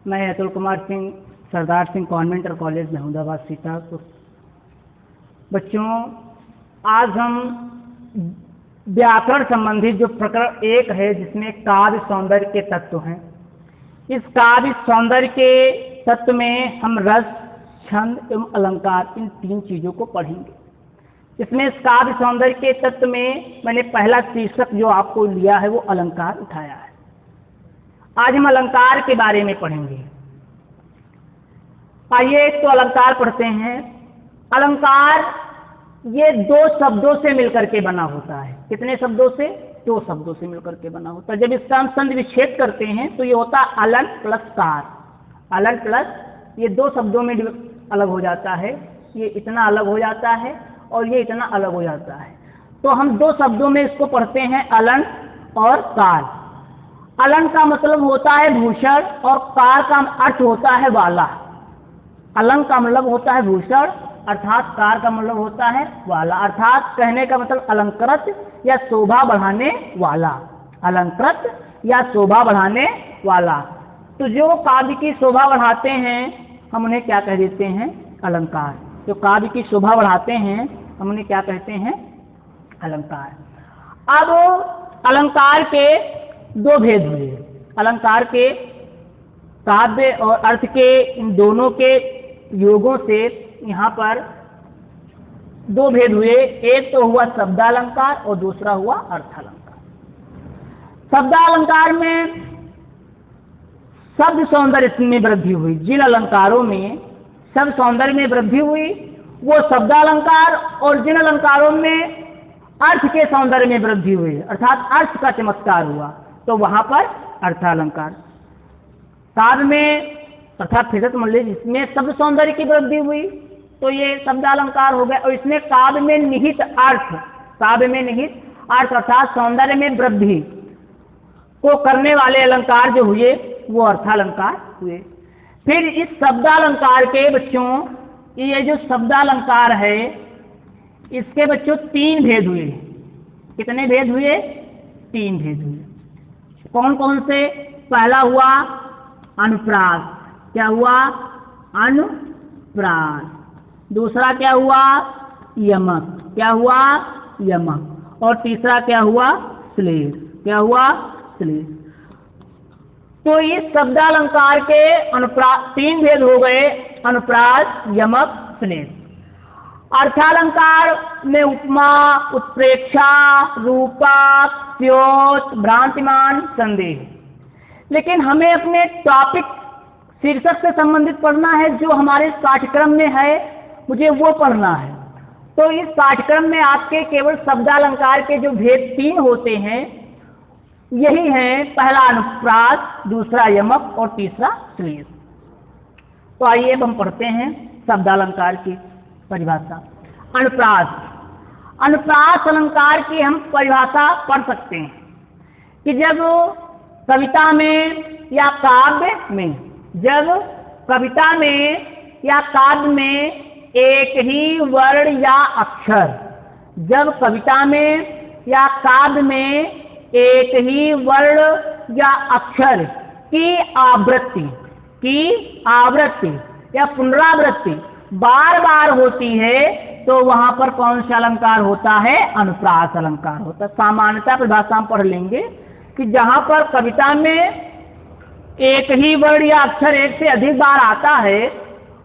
मैं अतुल कुमार सिंह, सरदार सिंह कॉन्वेंट और कॉलेज महमूदाबाद सीतापुर। बच्चों, आज हम व्याकरण संबंधित जो प्रकरण 1 है, जिसमें काव्य सौंदर्य के तत्व हैं, इस काव्य सौंदर्य के तत्व में हम रस, छंद एवं अलंकार, इन 3 चीज़ों को पढ़ेंगे। इसमें इस काव्य सौंदर्य के तत्व में मैंने पहला शीर्षक जो आपको लिया है वो अलंकार उठाया है। आज हम अलंकार के बारे में पढ़ेंगे। आइए एक तो अलंकार पढ़ते हैं। अलंकार ये 2 शब्दों से मिलकर के बना होता है। कितने शब्दों से? 2 शब्दों से मिलकर के बना होता है। जब इसका हम संधि विच्छेद करते हैं तो ये होता है Alan plus car. Alan plus, ये 2 शब्दों में अलग हो जाता है। ये इतना अलग हो जाता है और ये इतना अलग हो जाता है। तो हम 2 शब्दों में इसको पढ़ते हैं, अलन और कार। अलन का मतलब होता है भूषण और कार का अर्थ होता है वाला। अलन का मतलब होता है भूषण, अर्थात कार का मतलब होता है वाला, अर्थात कहने का मतलब अलंकृत या शोभा बढ़ाने वाला। अलंकृत या शोभा बढ़ाने वाला। तो जो काव्य की शोभा बढ़ाते हैं हम उन्हें क्या कह देते हैं? अलंकार। जो काव्य की शोभा बढ़ाते हैं हम उन्हें क्या कहते हैं? अलंकार। अब अलंकार के 2 भेद हुए। अलंकार के काव्य और अर्थ के इन दोनों के योगों से यहाँ पर 2 भेद हुए। एक तो हुआ शब्दालंकार और दूसरा हुआ अर्थालंकार। शब्दालंकार में शब्द सौंदर्य में वृद्धि हुई। जिन अलंकारों में शब्द सौंदर्य में वृद्धि हुई वो शब्दालंकार, और जिन अलंकारों में अर्थ के सौंदर्य में वृद्धि हुई, अर्थात अर्थ का चमत्कार हुआ, तो वहां पर अर्थालंकार। काव्य में अर्थात फिर मान लीजिए जिसमें शब्द सौंदर्य की वृद्धि हुई तो ये शब्दालंकार हो गया। और इसमें काव्य में निहित अर्थ, काव्य में निहित अर्थ अर्थात सौंदर्य में वृद्धि को करने वाले अलंकार जो हुए वो अर्थालंकार हुए। फिर इस शब्दालंकार के बच्चों, ये जो शब्दालंकार है इसके बच्चों 3 भेद हुए। कितने भेद हुए? 3 भेद हुए। कौन कौन से? पहला हुआ अनुप्रास। क्या हुआ? अनुप्रास। दूसरा क्या हुआ? यमक। क्या हुआ? यमक। और तीसरा क्या हुआ? श्लेष। क्या हुआ? श्लेष। तो इस शब्दालंकार के अनुप्रास 3 भेद हो गए, अनुप्रास, यमक, श्लेष। अर्थालंकार में उपमा, उत्प्रेक्षा, रूपक, स्योत, भ्रांतिमान, संदेह। लेकिन हमें अपने टॉपिक शीर्षक से संबंधित पढ़ना है, जो हमारे इस पाठ्यक्रम में है, मुझे वो पढ़ना है। तो इस पाठ्यक्रम में आपके केवल शब्दालंकार के जो भेद 3 होते हैं यही हैं, पहला अनुप्रास, दूसरा यमक और तीसरा श्लेष। तो आइए अब हम पढ़ते हैं शब्दालंकार की परिभाषा। अनुप्रास। अनुप्रास अलंकार की हम परिभाषा पढ़ सकते हैं कि जब कविता में या काव्य में, जब कविता में या काव्य में एक ही वर्ण या अक्षर, जब कविता में या काव्य में एक ही वर्ण या अक्षर की आवृत्ति या पुनरावृत्ति बार बार होती है तो वहां पर कौन सा अलंकार होता है? अनुप्रास अलंकार होता है। सामान्यतः परिभाषा हम पढ़ लेंगे कि जहां पर कविता में एक ही वर्ण या अक्षर एक से अधिक बार आता है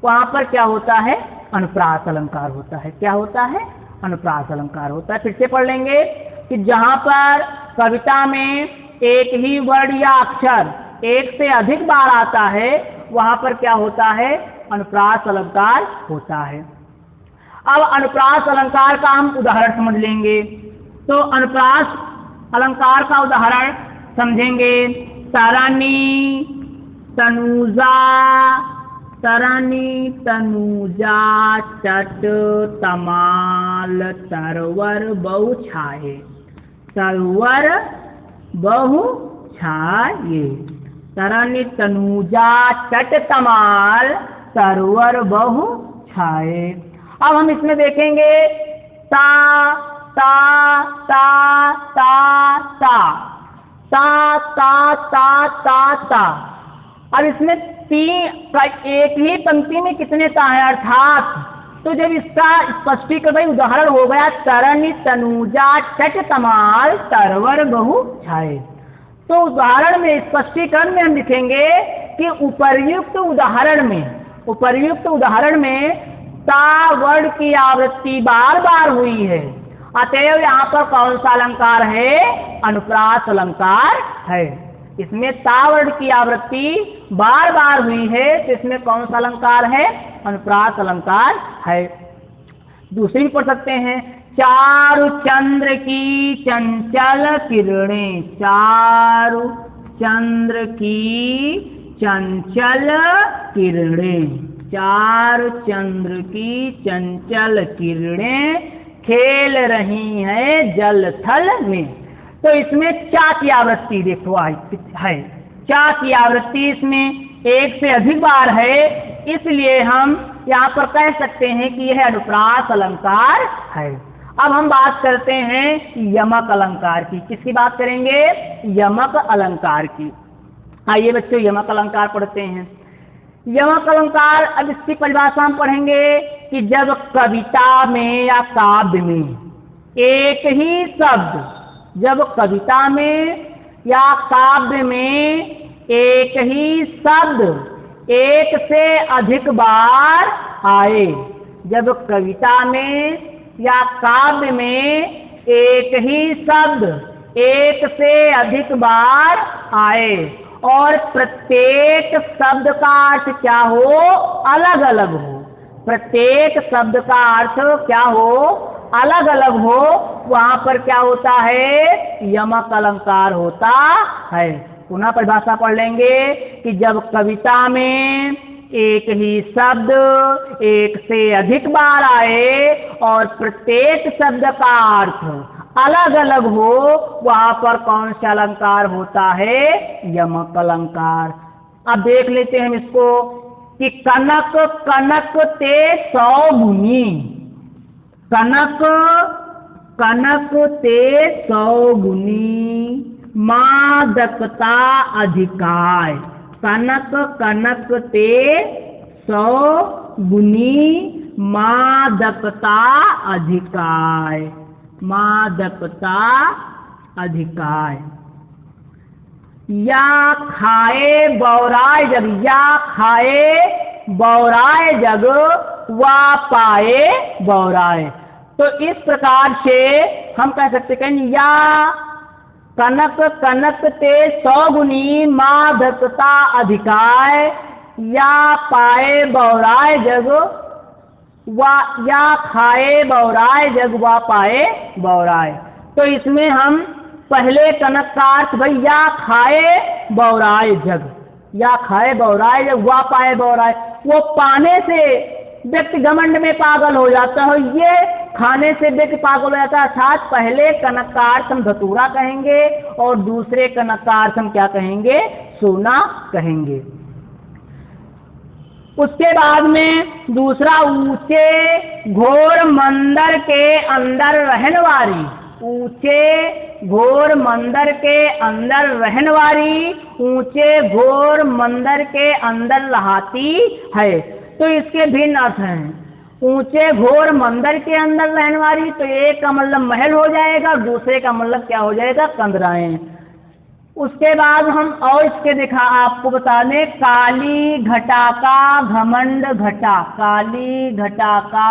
वहां पर क्या होता है? अनुप्रास अलंकार होता है। क्या होता है? अनुप्रास अलंकार होता है। फिर से पढ़ लेंगे कि जहां पर कविता में एक ही वर्ण या अक्षर एक से अधिक बार आता है वहां पर क्या होता है? अनुप्रास अलंकार होता है। अब अनुप्रास अलंकार का हम उदाहरण समझ लेंगे। तो अनुप्रास अलंकार का उदाहरण समझेंगे। तरनी तनुजा चट तमाल तरवर बहु छाये। तरवर बहु छाये। तरनी तनुजा चट तमाल तरवर बहु छाये। अब हम इसमें देखेंगे ता ता ता ता ता ता ता ता ता ता। अब इसमें एक ही पंक्ति में कितने ता है, अर्थात तो जब इसका स्पष्टीकरण भाई उदाहरण हो गया तरणी तनुजा चट तमाल तरवर बहु छाए, तो उदाहरण में स्पष्टीकरण में हम लिखेंगे कि उपर्युक्त उदाहरण में ता वर्ड की आवृत्ति बार बार हुई है, अतएव यहाँ पर कौन सा अलंकार है, अनुप्रास अलंकार है। इसमें ता वर्ड की आवृत्ति बार बार हुई है, तो इसमें कौन सा अलंकार है, अनुप्रास अलंकार है। दूसरी भी पढ़ सकते हैं, चारु चंद्र की चंचल किरणें, चारु चंद्र की चंचल किरणें, चारु चंद्र की चंचल किरणें खेल रही हैं जल थल में। तो इसमें चा की आवृत्ति देखो है, चा की आवृत्ति इसमें एक से अधिक बार है, इसलिए हम यहाँ पर कह सकते हैं कि यह अनुप्रास अलंकार है। अब हम बात करते हैं यमक अलंकार की। किसकी बात करेंगे, यमक अलंकार की। आइए बच्चों यमक अलंकार पढ़ते हैं। यमक अलंकार, अब इसकी परिभाषा हम पढ़ेंगे कि जब कविता में या काव्य में एक ही शब्द, जब कविता में या काव्य में एक ही शब्द एक से अधिक बार आए, जब कविता में या काव्य में एक ही शब्द एक से अधिक बार आए और प्रत्येक शब्द का अर्थ क्या हो, अलग अलग हो, प्रत्येक शब्द का अर्थ क्या हो, अलग अलग हो, वहां पर क्या होता है, यमक अलंकार होता है। पुनः परिभाषा पढ़ लेंगे कि जब कविता में एक ही शब्द एक से अधिक बार आए और प्रत्येक शब्द का अर्थ अलग अलग हो, वहां पर कौन सा अलंकार होता है, यमक अलंकार। अब देख लेते हैं हम इसको कि कनक कनक ते सौ गुनी, कनक कनक ते सौ गुनी मादकता अधिकाय, कनक कनक ते सौ गुनी मादकता अधिकाय, मादकता अधिकाय। या खाए बौराय जग, या खाए बौराय जग वा पाए बौराय। तो इस प्रकार से हम कह सकते हैं या कनक कनक ते सौ गुनी मादकता अधिकाय, या पाए बौराय जग वा, या खाए बौराय जग वा पाए बौराय। तो इसमें हम पहले कनक का अर्थ भाई या खाए बौराय जग, या खाए बौराय जग वा पाए बौराय, वो पाने से व्यक्ति घमंड में पागल हो जाता है, ये खाने से व्यक्ति पागल हो जाता है। अर्थात पहले कनक का अर्थ हम धतूरा कहेंगे और दूसरे कनक का अर्थ हम क्या कहेंगे, सोना कहेंगे। उसके बाद में दूसरा, ऊंचे घोर मंदिर के अंदर रहने वाली, ऊंचे घोर मंदिर के अंदर रहने वाली, ऊंचे घोर मंदिर के अंदर रहाती है। तो इसके भिन्न अर्थ हैं। ऊंचे घोर मंदिर के अंदर रहने वाली, तो एक का मतलब महल हो जाएगा, दूसरे का मतलब क्या हो जाएगा, कंदराएं। उसके बाद हम और इसके दिखा आपको बता दें, काली घटा का घमंड घटा, काली घटा का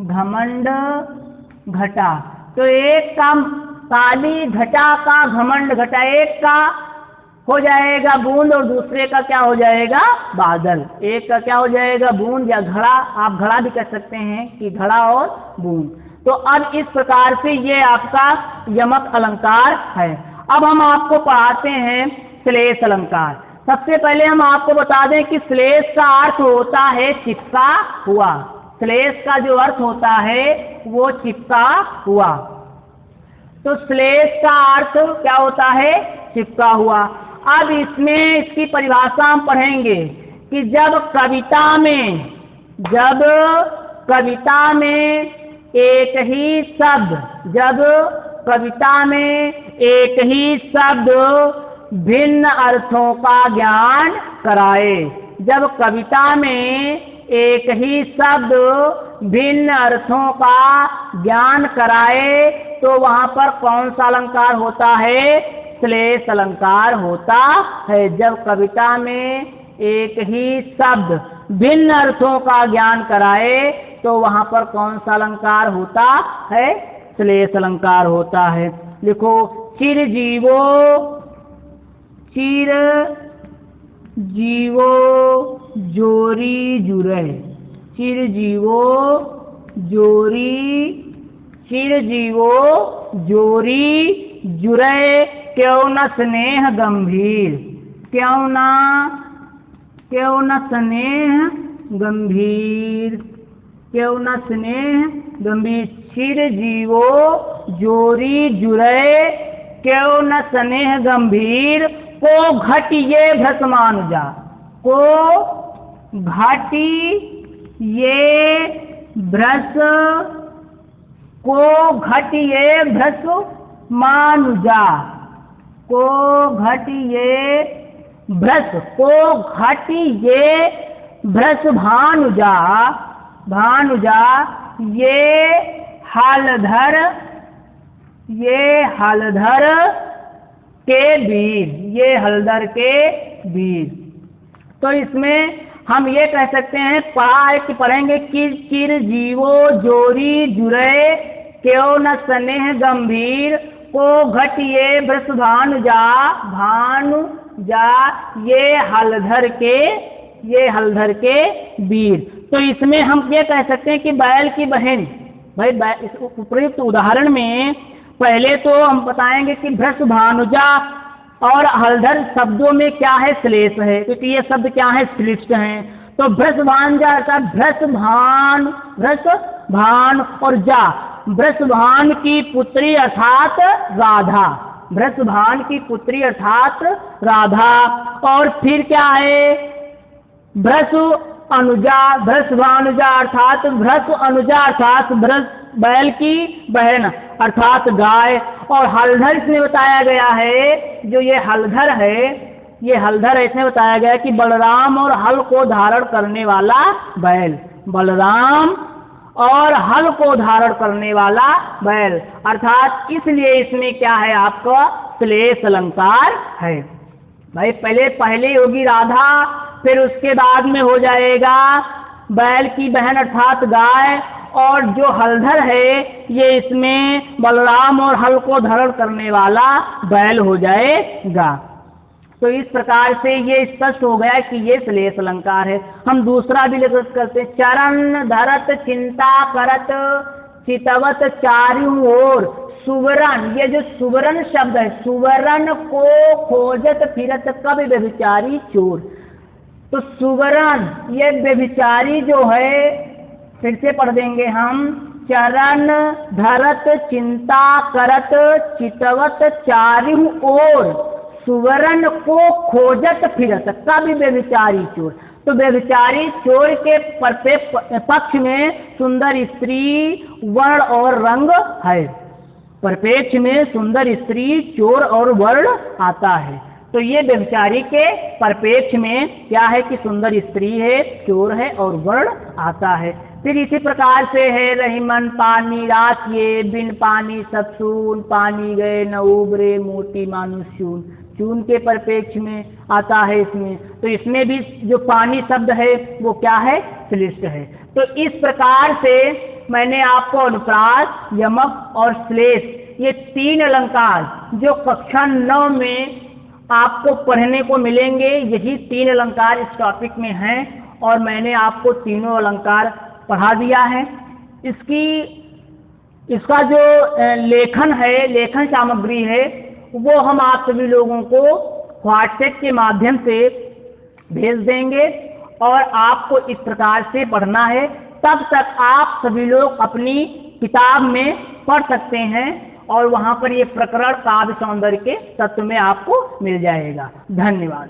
घमंड घटा। तो एक का काली घटा का घमंड घटा, एक का हो जाएगा बूंद और दूसरे का क्या हो जाएगा, बादल। एक का क्या हो जाएगा, बूंद या घड़ा, आप घड़ा भी कह सकते हैं कि घड़ा और बूंद। तो अब इस प्रकार से ये आपका यमक अलंकार है। अब हम आपको पढ़ाते हैं श्लेष अलंकार। सबसे पहले हम आपको बता दें कि श्लेष का अर्थ होता है चिपका हुआ, श्लेष का जो अर्थ होता है वो चिपका हुआ। तो श्लेष का अर्थ क्या होता है, चिपका हुआ। अब इसमें इसकी परिभाषा हम पढ़ेंगे कि जब कविता में एक ही शब्द, जब कविता में एक ही शब्द भिन्न अर्थों का ज्ञान कराए। जब कविता में एक ही शब्द भिन्न अर्थों का ज्ञान कराए तो वहां पर कौन सा अलंकार होता है? श्लेष अलंकार होता है। जब कविता में एक ही शब्द भिन्न अर्थों का ज्ञान कराए तो वहां पर कौन सा अलंकार होता है? श्लेष अलंकार होता है। लिखो, चिरजीवो, चिर जीवो जोरी जुरे, चिरजीवो जोरी, चिरजीवो जोरी जुरे, क्यों न स्नेह गंभीर, क्यों न स्नेह गंभीर, क्यों न स्नेह गंभीर, चिरजीवो जोरी जुरे, क्यों न स्नेह गंभीर, को घटिये भ्रसमानुजा, को घटी ये भ्रस, को घटिये भ्रस मानुजा, को घटिये भ्रस, को घटिये भ्रस भानुजा, भानुजा ये हलधर, ये हलधर के वीर, ये हलधर के वीर। तो इसमें हम ये कह सकते हैं, पढ़ेंगे कि चिरजीवो जोरी जुरे, क्यों न स्नेह गंभीर, को घटिये भ्रस भानुजा, भानुजा ये हलधर के वीर। तो इसमें हम ये कह सकते हैं कि बैल की बहन, भाई इस उपयुक्त उदाहरण में पहले तो हम बताएंगे कि भ्रस भानुजा और हलधर शब्दों में क्या है? श्लेष है, क्योंकि ये शब्द क्या है? श्लिष्ट हैं। तो भ्रस भानुजा अर्थात भ्रस भान और जा, भ्रस भान की पुत्री अर्थात राधा, भ्रस भान की पुत्री अर्थात राधा। और फिर क्या है? भ्रस अनुजा, भ्रस भानुजा अर्थात भ्रस अनुजा अर्थात भ्रस बैल की बहन अर्थात गाय। और हलधर इसमें बताया गया है, जो ये हलधर है, ये हलधर ऐसे बताया गया है कि बलराम और हल को धारण करने वाला बैल, बलराम और हल को धारण करने वाला बैल, अर्थात इसलिए इसमें क्या है? आपका श्लेष अलंकार है। भाई पहले होगी राधा, फिर उसके बाद में हो जाएगा बैल की बहन अर्थात गाय, और जो हलधर है ये इसमें बलराम और हल को धारण करने वाला बैल हो जाएगा। तो इस प्रकार से ये स्पष्ट हो गया कि ये श्लेष अलंकार है। हम दूसरा भी लेकर करते हैं, चरण धरत चिंता करत चितवत चारों ओर, सुवरण, ये जो सुवरण शब्द है, सुवरण को खोजत फिरत कब व्यभिचारी चोर। तो सुवरण ये व्यभिचारी जो है, फिर से पढ़ देंगे हम, चरण धरत चिंता करत चितवत चारों ओर, सुवर्ण को खोजत फिरत कब व्यभिचारी चोर। तो व्यभिचारी चोर के पक्ष में सुंदर स्त्री वर्ण और रंग है, परिपेक्ष में सुंदर स्त्री चोर और वर्ण आता है। तो ये व्यभिचारी के परिपेक्ष में क्या है कि सुंदर स्त्री है, चोर है और वर्ण आता है। फिर इसी प्रकार से है, रहीमन पानी राखिए बिन पानी सब सून, पानी गए न उबरे मोती मानुष चून, चून के परिपेक्ष में आता है इसमें। तो इसमें भी जो पानी शब्द है वो क्या है? श्लिष्ट है। तो इस प्रकार से मैंने आपको अनुप्रास, यमक और श्लेष ये तीन अलंकार जो कक्षा 9 में आपको पढ़ने को मिलेंगे, यही तीन अलंकार इस टॉपिक में हैं और मैंने आपको तीनों अलंकार पढ़ा दिया है। इसका जो लेखन है, लेखन सामग्री है, वो हम आप सभी लोगों को व्हाट्सएप के माध्यम से भेज देंगे और आपको इस प्रकार से पढ़ना है। तब तक आप सभी लोग अपनी किताब में पढ़ सकते हैं और वहाँ पर ये प्रकरण काव्य सौंदर्य के तत्व में आपको मिल जाएगा। धन्यवाद।